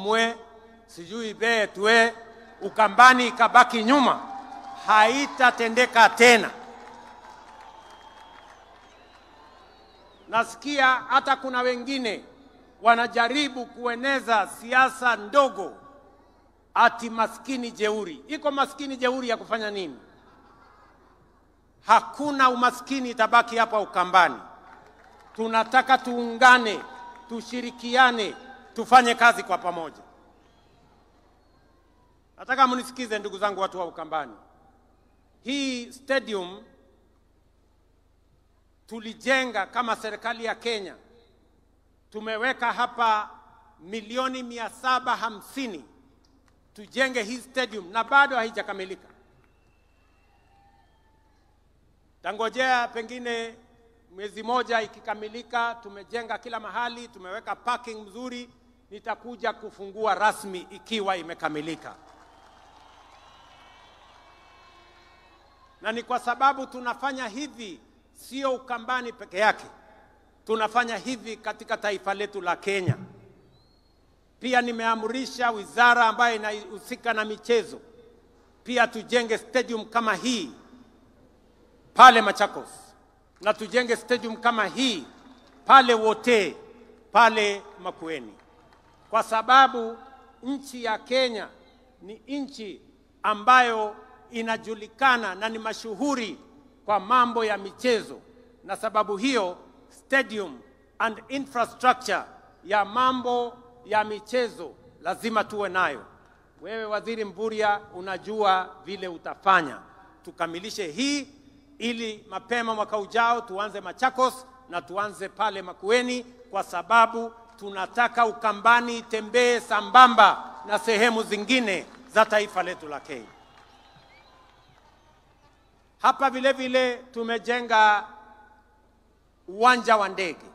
Bomwe, sijui Betwe, Ukambani ikabaki nyuma, haitatendeka tena. Nasikia hata kuna wengine wanajaribu kueneza siasa ndogo ati maskini jeuri. Iko maskini jeuri ya kufanya nini? Hakuna umaskini itabaki hapa Ukambani. Tunataka tuungane, tushirikiane, tufanye kazi kwa pamoja. Nataka munisikize ndugu zangu watu wa Ukambani. Hii stadium tulijenga kama serikali ya Kenya. Tumeweka hapa milioni 750 tujenge hii stadium na bado haijakamilika. Tangojea pengine mwezi moja ikikamilika, tumejenga kila mahali, tumeweka parking mzuri, nitakuja kufungua rasmi ikiwa imekamilika. Na ni kwa sababu tunafanya hivi sio Ukambani peke yake. Tunafanya hivi katika taifa letu la Kenya. Pia nimeamrisha wizara ambayo inahusika na michezo pia tujenge stadium kama hii pale Machakos, na tujenge stadium kama hii pale Wote, pale Makueni. Kwa sababu nchi ya Kenya ni nchi ambayo inajulikana na ni mashuhuri kwa mambo ya michezo, na sababu hiyo stadium and infrastructure ya mambo ya michezo lazima tuwe nayo. Wewe Waziri Mvurya unajua vile utafanya tukamilishe hii, ili mapema mwaka ujao tuanze Machakos na tuanze pale Makueni, kwa sababu tunataka Ukambani itembee sambamba na sehemu zingine za taifa letu la Kenya. Hapa vile vile tumejenga uwanja wa ndege.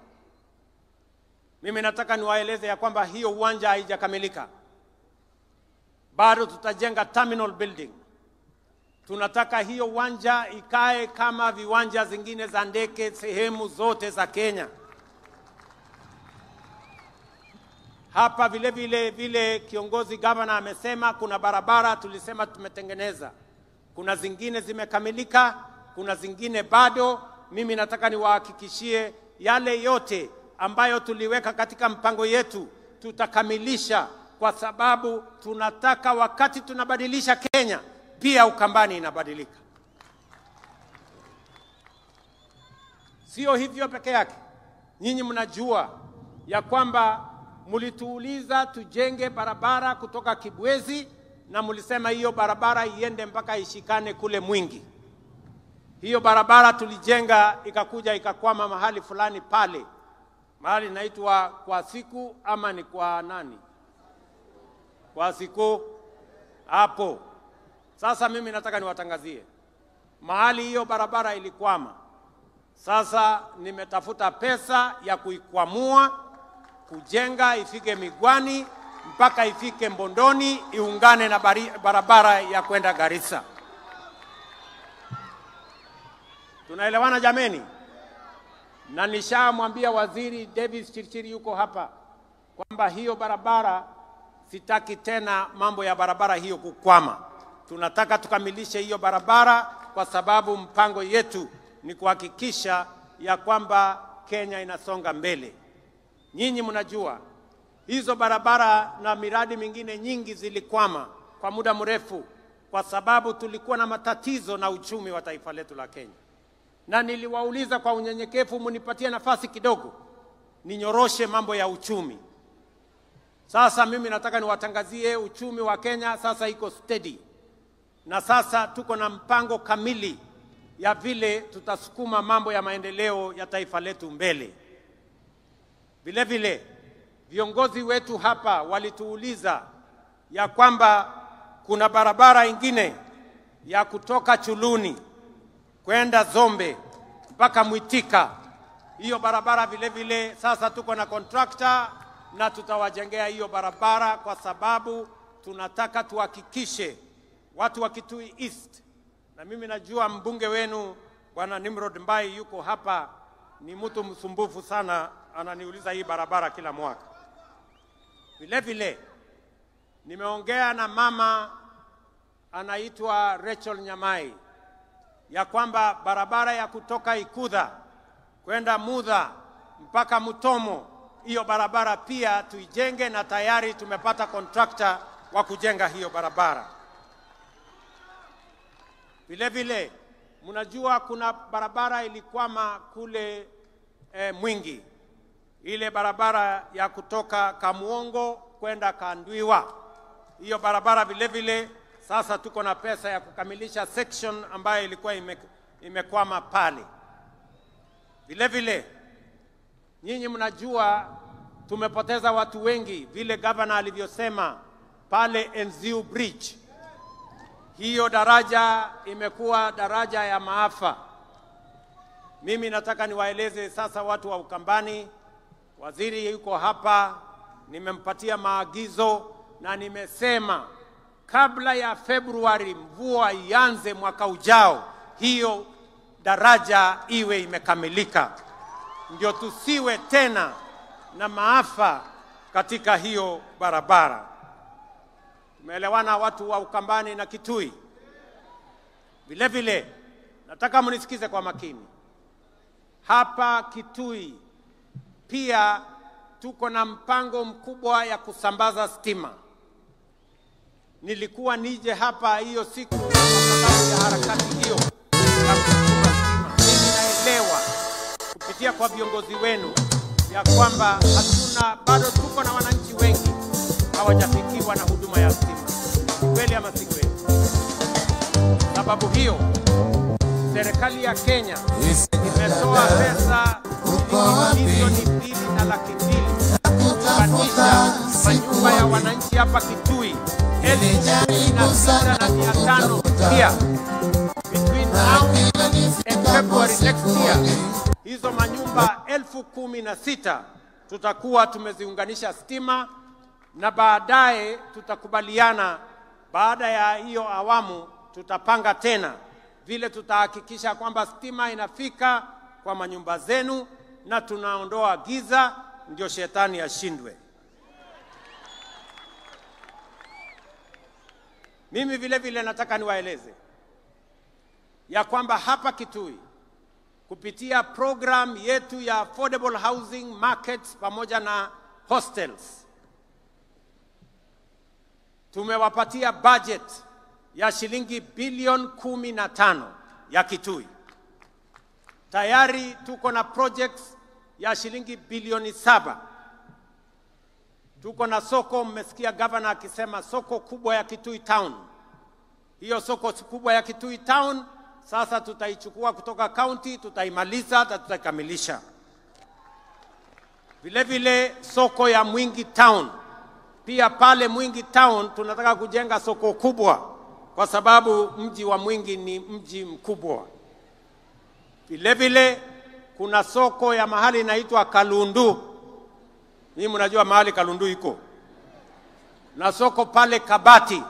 Mimi nataka niwaeleze ya kwamba hiyo uwanja haijakamilika. Bado tutajenga terminal building. Tunataka hiyo uwanja ikae kama viwanja zingine za ndege sehemu zote za Kenya. Hapa vile vile kiongozi gavana amesema kuna barabara tulisema tumetengeneza. Kuna zingine zimekamilika, kuna zingine bado. Mimi nataka niwahakikishie yale yote ambayo tuliweka katika mpango yetu tutakamilisha, kwa sababu tunataka wakati tunabadilisha Kenya pia Ukambani inabadilika. Sio hivyo peke yake. Nyinyi mnajua ya kwamba mulituuliza tujenge barabara kutoka Kibwezi, na mulisema hiyo barabara iende mpaka ishikane kule Mwingi. Hiyo barabara tulijenga ikakuja ikakwama mahali fulani pale. Mahali inaitwa Kwa Siku ama ni kwa nani? Kwa Siku hapo. Sasa mimi nataka niwatangazie. Mahali hiyo barabara ilikwama. Sasa nimetafuta pesa ya kuikwamua, kujenga ifike Migwani mpaka ifike Mbondoni, iungane na barabara ya kwenda Garissa. Tunaelewana jameni? Na nishamwambia Waziri Davis Chirchiri yuko hapa kwamba hiyo barabara sitaki tena mambo ya barabara hiyo kukwama. Tunataka tukamilishe hiyo barabara, kwa sababu mpango yetu ni kuhakikisha ya kwamba Kenya inasonga mbele. Nyinyi mnajua hizo barabara na miradi mingine nyingi zilikwama kwa muda mrefu kwa sababu tulikuwa na matatizo na uchumi wa taifa letu la Kenya. Na niliwauliza kwa unyenyekevu, munipatie nafasi kidogo ninyoroshe mambo ya uchumi. Sasa mimi nataka niwatangazie uchumi wa Kenya sasa iko steady. Na sasa tuko na mpango kamili ya vile tutasukuma mambo ya maendeleo ya taifa letu mbele. Vile vile viongozi wetu hapa walituuliza ya kwamba kuna barabara ingine ya kutoka Chuluni kwenda Zombe mpaka Mwitika. Hiyo barabara vile vile sasa tuko na contractor na tutawajengea hiyo barabara, kwa sababu tunataka tuhakikishe watu wa Kitui East, na mimi najua mbunge wenu Bwana Nimrod Mbai yuko hapa, ni mtu msumbufu sana, ananiuliza hii barabara kila mwaka. Vile vile Nimeongea na mama anaitwa Rachel Nyamai ya kwamba barabara ya kutoka Ikudha kwenda Mudha mpaka Mutomo, hiyo barabara pia tuijenge, na tayari tumepata contractor wa kujenga hiyo barabara. Vile vile mnajua kuna barabara ilikwama kule Mwingi, ile barabara ya kutoka Kamuongo kwenda Kandwiwa. Hiyo barabara vile vile sasa tuko na pesa ya kukamilisha section ambayo ilikuwa imekwama pale. Vile vile nyinyi mnajua tumepoteza watu wengi, vile governor alivyosema pale Enziu Bridge. Hiyo daraja imekuwa daraja ya maafa. Mimi nataka niwaeleze sasa watu wa Ukambani, waziri yuko hapa, nimempatia maagizo na nimesema kabla ya Februari mvua ianze mwaka ujao, hiyo daraja iwe imekamilika, ndio tusiwe tena na maafa katika hiyo barabara. Tumeelewana watu wa Ukambani na Kitui? Vile vile nataka mnisikize kwa makini. Hapa Kitui pia tuko na mpango mkubwa ya kusambaza stima. Nilikuwa nije hapa hiyo siku kwa sababu ya harakati hiyo ya kusambaza stima. Mimi naelewa kupitia kwa viongozi wenu ya kwamba bado tuko na wananchi wengi hawajafikiwa na huduma ya stima. Kweli ama si kweli? Sababu hiyo serikali ya Kenya imetoa pesa milioni 2.2 kufanisha manyumba ya wananchi hapa Kitui 16,500 pia between now and February next year. Hizo manyumba 16,000 tutakuwa tumeziunganisha stima, na baadaye tutakubaliana baada ya hiyo awamu tutapanga tena vile tutahakikisha kwamba stima inafika kwa manyumba zenu na tunaondoa giza, ndio shetani ashindwe. Mimi vile vile nataka niwaeleze ya kwamba hapa Kitui kupitia program yetu ya affordable housing markets pamoja na hostels tumewapatia budget ya shilingi bilioni 15 ya Kitui. Tayari tuko na projects ya shilingi bilioni 7. Tuko na soko, mmesikia governor akisema soko kubwa ya Kitui Town. Hiyo soko kubwa ya Kitui Town sasa tutaichukua kutoka county, tutaimaliza na tutakamilisha. Vile vile soko ya Mwingi Town. Pia pale Mwingi Town tunataka kujenga soko kubwa kwa sababu mji wa Mwingi ni mji mkubwa. Vile vile kuna soko ya mahali inaitwa Kalundu. Ninyi mnajua mahali Kalundu iko. Na soko pale Kabati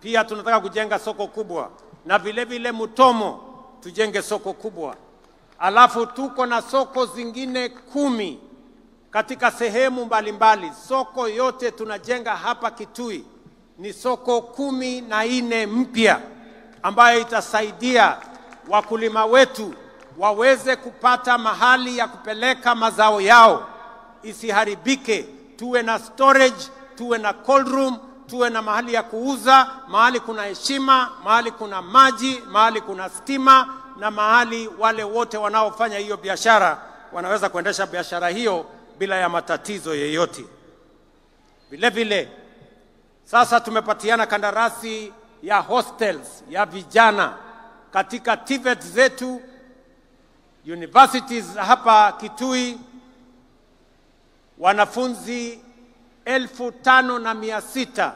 pia tunataka kujenga soko kubwa. Na vile vile Mutomo tujenge soko kubwa. Alafu tuko na soko zingine 10 katika sehemu mbalimbali. Soko yote tunajenga hapa Kitui ni soko 14 mpya ambayo itasaidia wakulima wetu waweze kupata mahali ya kupeleka mazao yao isiharibike. Tuwe na storage, tuwe na cold room, tuwe na mahali ya kuuza, mahali kuna heshima, mahali kuna maji, mahali kuna stima, na mahali wale wote wanaofanya hiyo biashara wanaweza kuendesha biashara hiyo bila ya matatizo yoyote. Vile vile sasa tumepatiana kandarasi ya hostels ya vijana katika TVET zetu, universities hapa Kitui. Wanafunzi 5,600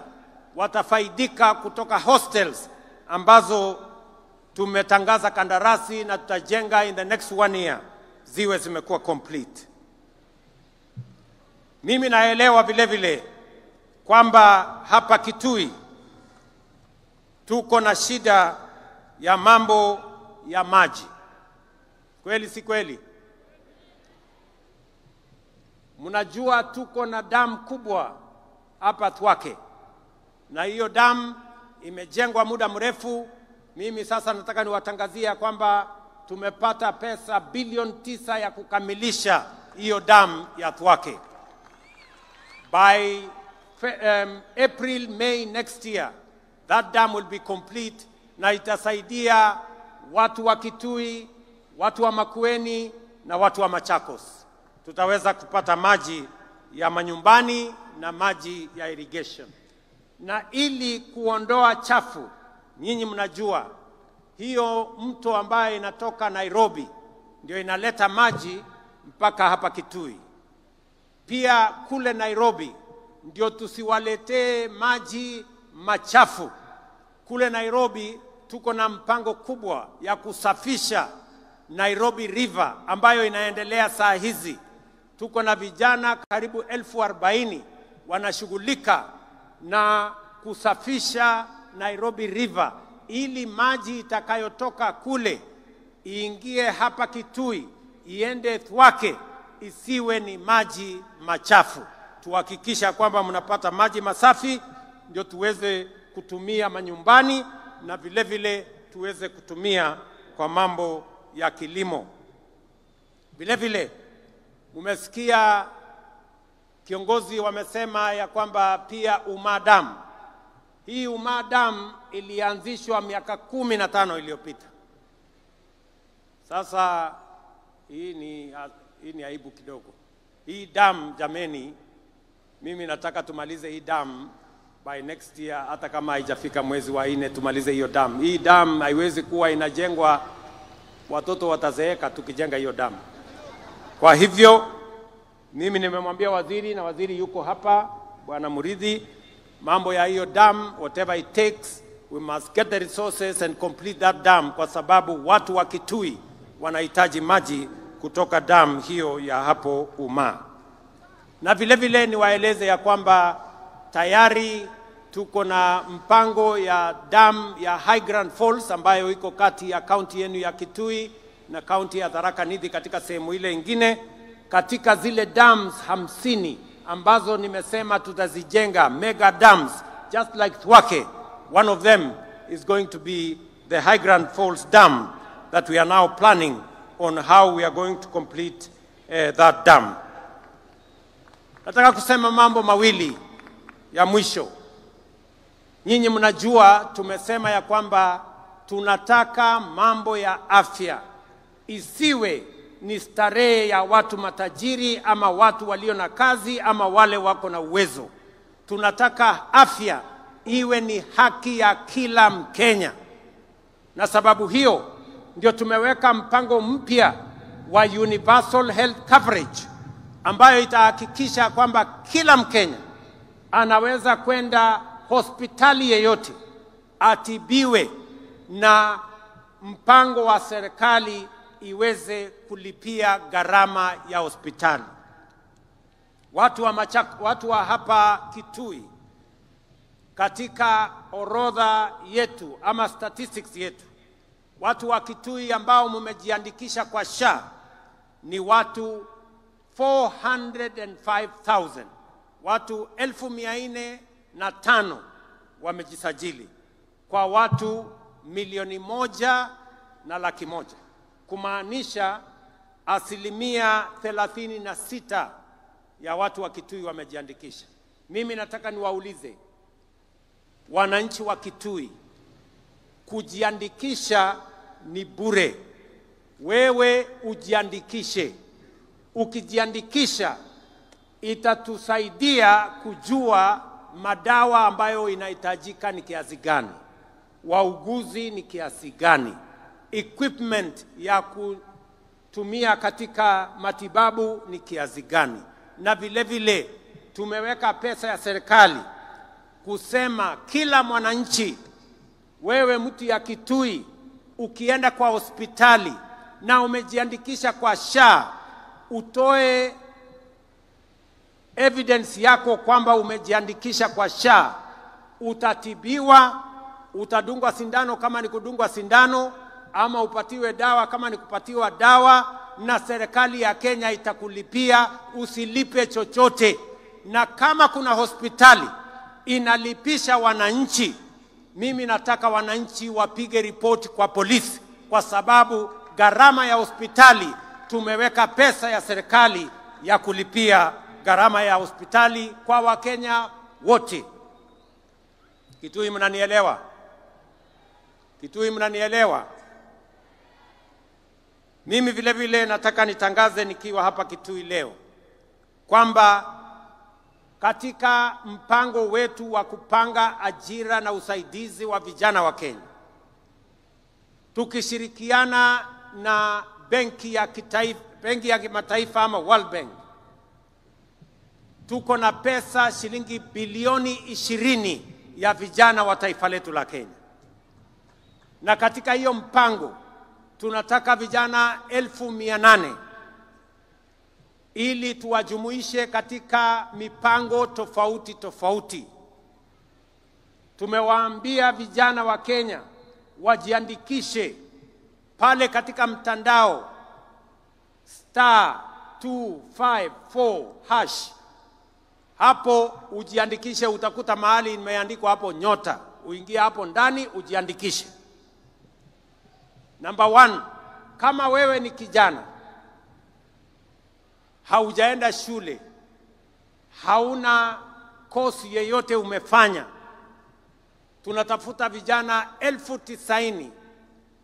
watafaidika kutoka hostels ambazo tumetangaza kandarasi na tutajenga in the next 1 year ziwe zimekuwa complete. Mimi naelewa vile vile kwamba hapa Kitui tuko na shida ya mambo ya maji. Kweli si kweli? Mnajua tuko na damu kubwa hapa Thwake na hiyo damu imejengwa muda mrefu. Mimi sasa nataka niwatangazia kwamba tumepata pesa bilioni 9 ya kukamilisha hiyo damu ya Thwake. By April, May next year, that dam will be complete na itasaidia watu wa Kitui, watu wa Makueni na watu wa Machakos. Tutaweza kupata maji ya manyumbani na maji ya irrigation. Na ili kuondoa chafu, nyinyi mnajua hiyo mto ambaye inatoka Nairobi ndio inaleta maji mpaka hapa Kitui. Pia kule Nairobi ndio tusiwaletee maji machafu. Kule Nairobi tuko na mpango kubwa ya kusafisha Nairobi River ambayo inaendelea saa hizi. Tuko na vijana karibu 40,000 wanashughulika na kusafisha Nairobi River ili maji itakayotoka kule iingie hapa Kitui, iende Thwake, isiwe ni maji machafu. Tuhakikisha kwamba mnapata maji masafi ndio tuweze kutumia manyumbani na vile vile tuweze kutumia kwa mambo ya kilimo. Vile vile umesikia kiongozi wamesema ya kwamba pia Umadam. Hii Umadam ilianzishwa miaka 15 iliyopita. Sasa hii ni aibu kidogo. Hii dam jameni, mimi nataka tumalize hii dam by next year, hata kama haijafika mwezi wa 4 tumalize hiyo dam. Hii dam haiwezi kuwa inajengwa watoto watazeeka tukijenga hiyo dam. Kwa hivyo mimi nimemwambia waziri, na waziri yuko hapa, Bwana Muridhi, mambo ya hiyo dam, whatever it takes, we must get the resources and complete that dam, kwa sababu watu wa Kitui wanahitaji maji kutoka dam hiyo ya hapo Uma. Na vile vile niwaeleze ya kwamba tayari tuko na mpango ya dam ya Highland Falls ambayo iko kati ya kaunti yenu ya Kitui na kaunti ya Tharaka Nithi katika sehemu ile ingine. Katika zile dams 50 ambazo nimesema tutazijenga, mega dams, just like Thwake, one of them is going to be the Highland Falls Dam that we are now planning on how we are going to complete that dam. Nataka kusema mambo mawili ya mwisho. Nyinyi mnajua tumesema ya kwamba tunataka mambo ya afya isiwe ni starehe ya watu matajiri ama watu walio na kazi ama wale wako na uwezo. Tunataka afya iwe ni haki ya kila Mkenya. Na sababu hiyo ndio tumeweka mpango mpya wa universal health coverage ambayo itahakikisha kwamba kila Mkenya anaweza kwenda hospitali yeyote atibiwe na mpango wa serikali iweze kulipia gharama ya hospitali. Watu wa hapa Kitui, katika orodha yetu ama statistics yetu, watu wa Kitui ambao mumejiandikisha kwa SHA ni watu 405,000. Watu 405,000 wamejisajili kwa watu 1,100,000, kumaanisha 36% ya watu wa Kitui wamejiandikisha. Mimi nataka niwaulize wananchi wa Kitui, kujiandikisha ni bure. Wewe ujiandikishe. Ukijiandikisha itatusaidia kujua madawa ambayo inahitajika ni kiasi gani, wauguzi ni kiasi gani, equipment ya kutumia katika matibabu ni kiasi gani. Na vile vile tumeweka pesa ya serikali kusema kila mwananchi, wewe mtu ya Kitui, ukienda kwa hospitali na umejiandikisha kwa SHA, utoe evidence yako kwamba umejiandikisha kwa SHA, utatibiwa, utadungwa sindano kama ni kudungwa sindano, ama upatiwe dawa kama ni kupatiwa dawa, na serikali ya Kenya itakulipia, usilipe chochote. Na kama kuna hospitali inalipisha wananchi. Mimi nataka wananchi wapige ripoti kwa polisi, kwa sababu gharama ya hospitali, tumeweka pesa ya serikali ya kulipia gharama ya hospitali kwa Wakenya wote. Kitui, mnanielewa? Kitui, mnanielewa? Mimi vile vile nataka nitangaze nikiwa hapa Kitui leo kwamba katika mpango wetu wa kupanga ajira na usaidizi wa vijana wa Kenya, tukishirikiana na benki ya kimataifa ama World Bank, tuko na pesa shilingi bilioni 20 ya vijana wa taifa letu la Kenya. Na katika hiyo mpango tunataka vijana 800,000 ili tuwajumuishe katika mipango tofauti tofauti. Tumewaambia vijana wa Kenya wajiandikishe pale katika mtandao *254#. Hapo ujiandikishe, utakuta mahali imeandikwa hapo nyota. Uingie hapo ndani ujiandikishe. Number 1, kama wewe ni kijana, haujaenda shule, hauna kosi yeyote umefanya, tunatafuta vijana 90,000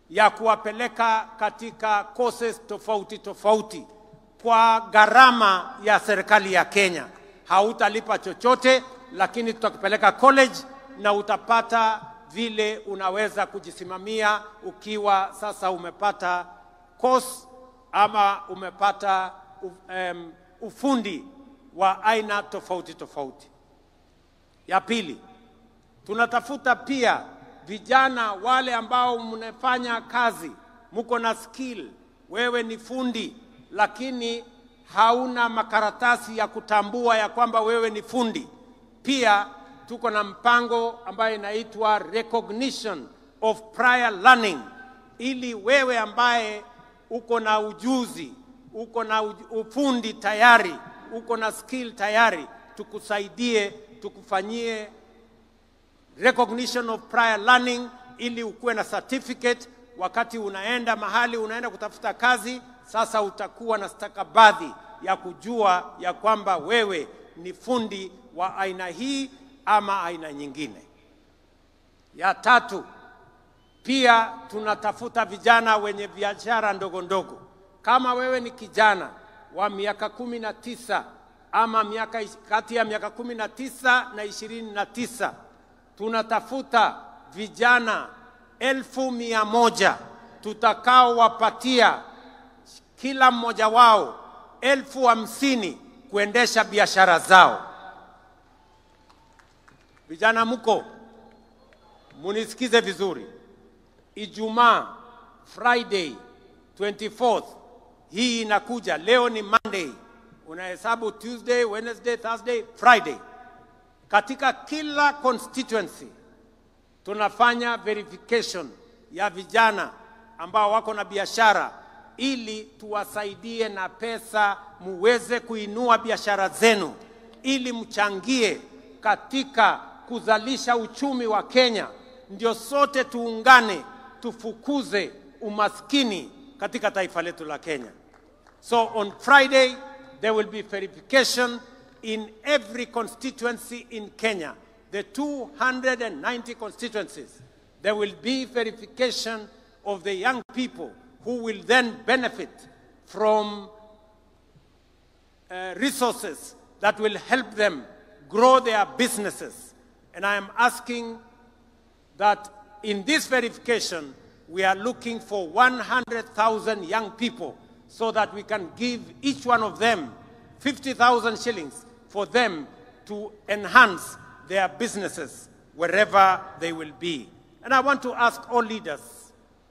ya kuwapeleka katika courses tofauti tofauti kwa gharama ya serikali ya Kenya. Hautalipa chochote, lakini tutakupeleka college na utapata vile unaweza kujisimamia ukiwa sasa umepata course ama umepata ufundi wa aina tofauti tofauti. Ya pili, tunatafuta pia vijana wale ambao mnafanya kazi, mko na skill, wewe ni fundi lakini hauna makaratasi ya kutambua ya kwamba wewe ni fundi. Pia tuko na mpango ambayo inaitwa recognition of prior learning, ili wewe ambaye uko na ujuzi, uko na ufundi tayari, uko na skill tayari, tukusaidie, tukufanyie recognition of prior learning ili ukuwe na certificate. Wakati unaenda mahali unaenda kutafuta kazi, sasa utakuwa na stakabadhi ya kujua ya kwamba wewe ni fundi wa aina hii ama aina nyingine. Ya tatu, pia tunatafuta vijana wenye biashara ndogo ndogo. Kama wewe ni kijana wa miaka 19 ama kati ya miaka 19 na 29, tunatafuta vijana 1,100 tutakao wapatia kila mmoja wao 50,000 kuendesha biashara zao. Vijana mko, munisikize vizuri. Ijumaa, Friday 24th, hii inakuja. Leo ni Monday, unahesabu Tuesday, Wednesday, Thursday, Friday. Katika kila constituency tunafanya verification ya vijana ambao wako na biashara, ili tuwasaidie na pesa muweze kuinua biashara zenu, ili mchangie katika kuzalisha uchumi wa Kenya. Ndio sote tuungane tufukuze umaskini katika taifa letu la Kenya. So on Friday there will be verification in every constituency in Kenya. The 290 constituencies, there will be verification of the young people who will then benefit from resources that will help them grow their businesses. And I am asking that in this verification, we are looking for 100,000 young people so that we can give each one of them 50,000 shillings for them to enhance their businesses wherever they will be. And I want to ask all leaders,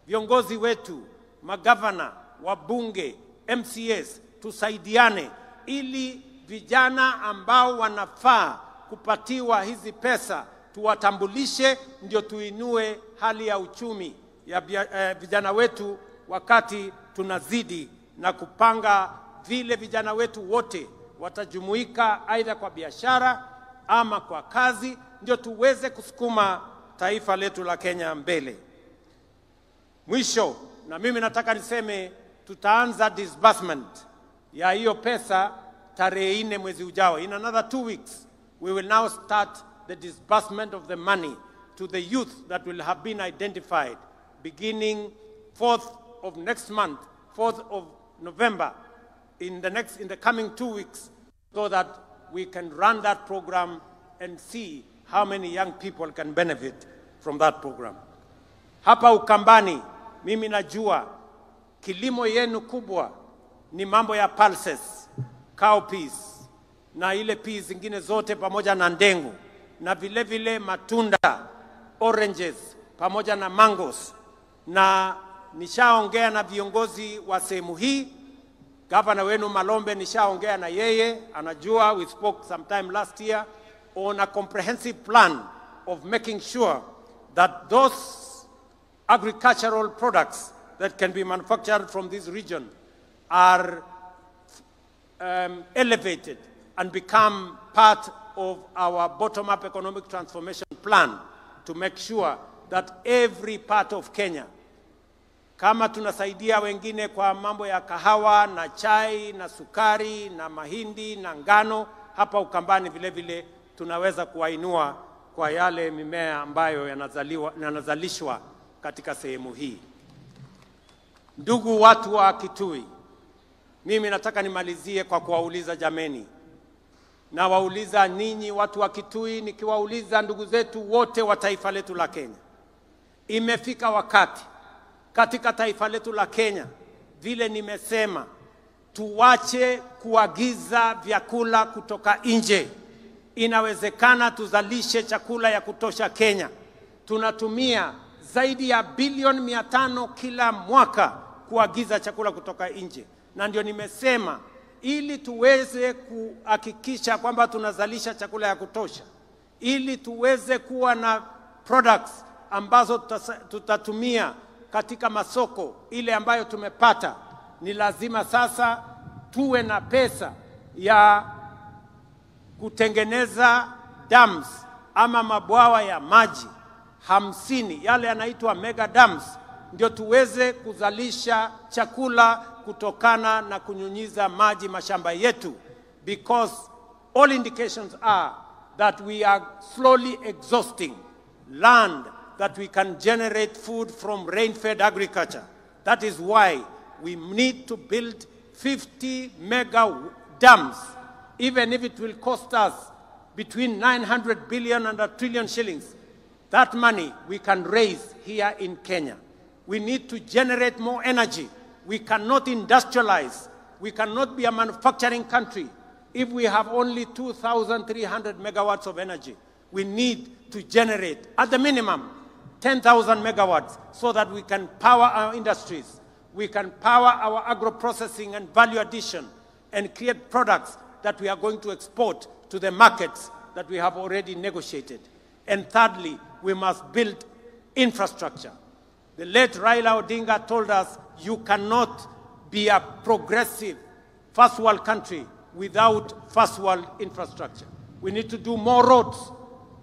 viongozi wetu, magavana, wabunge, MCAs, tusaidiane ili vijana ambao wanafaa kupatiwa hizi pesa tuwatambulishe, ndio tuinue hali ya uchumi ya vijana wetu, wakati tunazidi na kupanga vile vijana wetu wote watajumuika aidha kwa biashara ama kwa kazi ndio tuweze kusukuma taifa letu la Kenya mbele. Mwisho, na mimi nataka niseme tutaanza disbursement ya hiyo pesa tarehe 4 mwezi ujao. In another 2 weeks, we will now start the disbursement of the money to the youth that will have been identified beginning 4th of next month, 4th of November, in the coming 2 weeks, so that we can run that program and see how many young people can benefit from that program. Hapa Ukambani, mimi najua kilimo yenu kubwa ni mambo ya pulses, cowpeas, na ile peas zingine zote pamoja na ndengu, na vile vile matunda, oranges, pamoja na mangoes. Na nishaongea na viongozi wa sehemu hii. Gavana wenu Malombe nishaongea na yeye, anajua, we spoke sometime last year on a comprehensive plan of making sure that those agricultural products that can be manufactured from this region are elevated and become part of our bottom-up economic transformation plan to make sure that every part of Kenya, kama tunasaidia wengine kwa mambo ya kahawa na chai na sukari na mahindi na ngano, hapa Ukambani vile vile tunaweza kuwainua kwa yale mimea ambayo yanazalishwa katika sehemu hii. Ndugu watu wa Kitui, mimi nataka nimalizie kwa kuwauliza jameni. Na wauliza ninyi watu wa Kitui, nikiwauliza ndugu zetu wote wa taifa letu la Kenya. Imefika wakati katika taifa letu la Kenya, vile nimesema, tuwache kuagiza vyakula kutoka nje. Inawezekana tuzalishe chakula ya kutosha Kenya. Tunatumia zaidi ya bilioni 500 kila mwaka kuagiza chakula kutoka nje. Na ndio nimesema, ili tuweze kuhakikisha kwamba tunazalisha chakula ya kutosha, ili tuweze kuwa na products ambazo tutatumia katika masoko ile ambayo tumepata, ni lazima sasa tuwe na pesa ya kutengeneza dams ama mabwawa ya maji 50, yale yanaitwa mega dams, ndio tuweze kuzalisha chakula kutokana na kunyunyiza maji mashamba yetu, because all indications are that we are slowly exhausting land that we can generate food from rain-fed agriculture. That is why we need to build 50 mega dams, even if it will cost us between 900 billion and a trillion shillings. That money we can raise here in Kenya. We need to generate more energy. We cannot industrialize. We cannot be a manufacturing country if we have only 2,300 megawatts of energy. We need to generate, at the minimum, 10,000 megawatts so that we can power our industries. We can power our agro-processing and value addition and create products that we are going to export to the markets that we have already negotiated. And thirdly, we must build infrastructure. The late Raila Odinga told us, you cannot be a progressive first world country without first world infrastructure. We need to do more roads.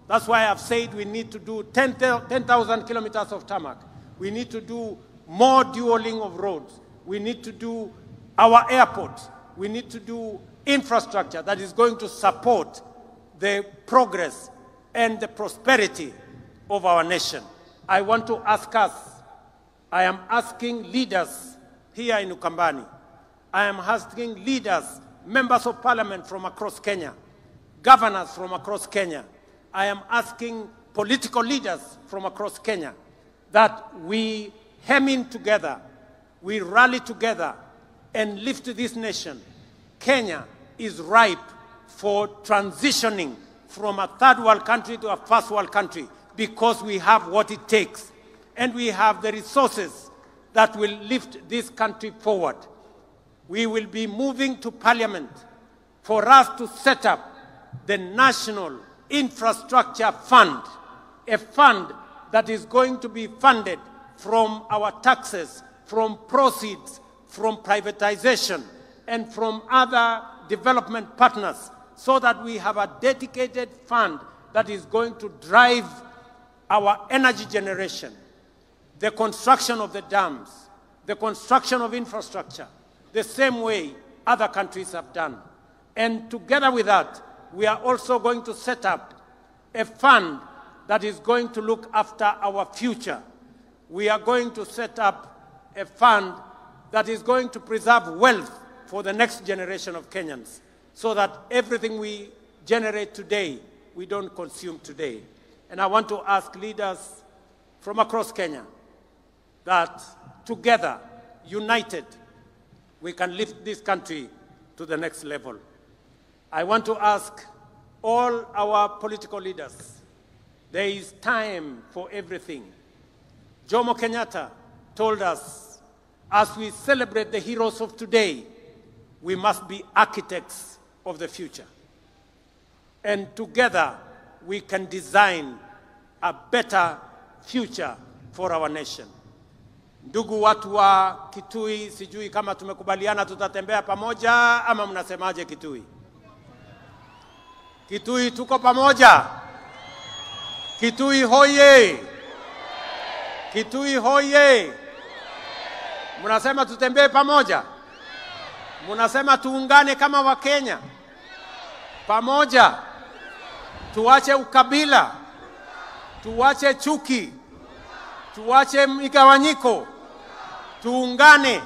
That's why I've said we need to do 10,000 kilometers of tarmac. We need to do more dualing of roads. We need to do our airports. We need to do infrastructure that is going to support the progress and the prosperity of our nation. I want to ask us, I am asking leaders here in Ukambani, I am asking leaders, members of parliament from across Kenya, governors from across Kenya, I am asking political leaders from across Kenya that we hem in together, we rally together and lift this nation. Kenya is ripe for transitioning from a third world country to a first world country because we have what it takes and we have the resources that will lift this country forward. We will be moving to Parliament for us to set up the National Infrastructure Fund, a fund that is going to be funded from our taxes, from proceeds, from privatization, and from other development partners, so that we have a dedicated fund that is going to drive our energy generation, the construction of the dams, the construction of infrastructure, the same way other countries have done. And together with that, we are also going to set up a fund that is going to look after our future. We are going to set up a fund that is going to preserve wealth for the next generation of Kenyans, so that everything we generate today, we don't consume today. And I want to ask leaders from across Kenya that together, united, we can lift this country to the next level. I want to ask all our political leaders, there is time for everything. Jomo Kenyatta told us, as we celebrate the heroes of today, we must be architects of the future. And together, we can design a better future for our nation. Ndugu watu wa Kitui, sijui kama tumekubaliana tutatembea pamoja ama mnasemaje Kitui? Kitui tuko pamoja? Kitui hoye! Kitui hoye! Mnasema tutembee pamoja? Mnasema tuungane kama Wakenya? Pamoja. Tuache ukabila. Tuache chuki. Tuache migawanyiko. Tuungane.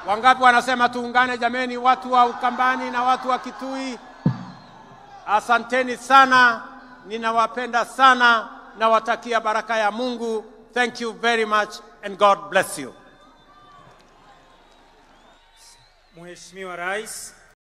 Wangapi wanasema tuungane jameni, watu wa Ukambani na watu wa Kitui? Asanteni sana. Ninawapenda sana. Nawatakia baraka ya Mungu. Thank you very much and God bless you. Mheshimiwa Rais